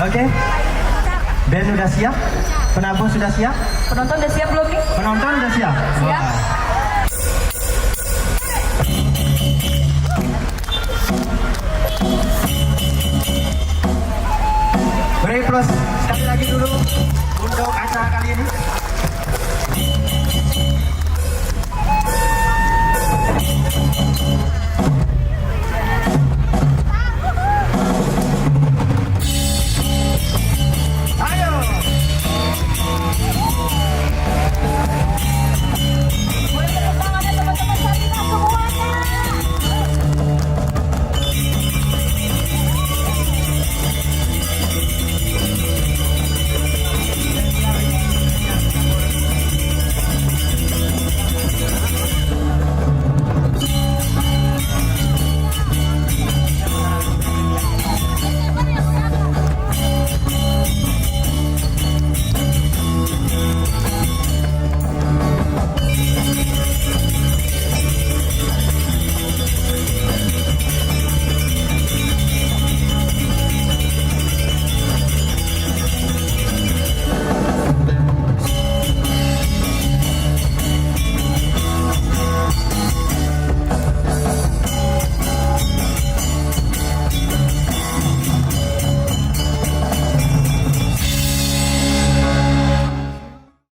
Oke. Band udah siap? Penabung sudah siap? Penonton udah siap belum nih? Penonton udah siap? Siap. Beri plus sekali lagi dulu untuk acara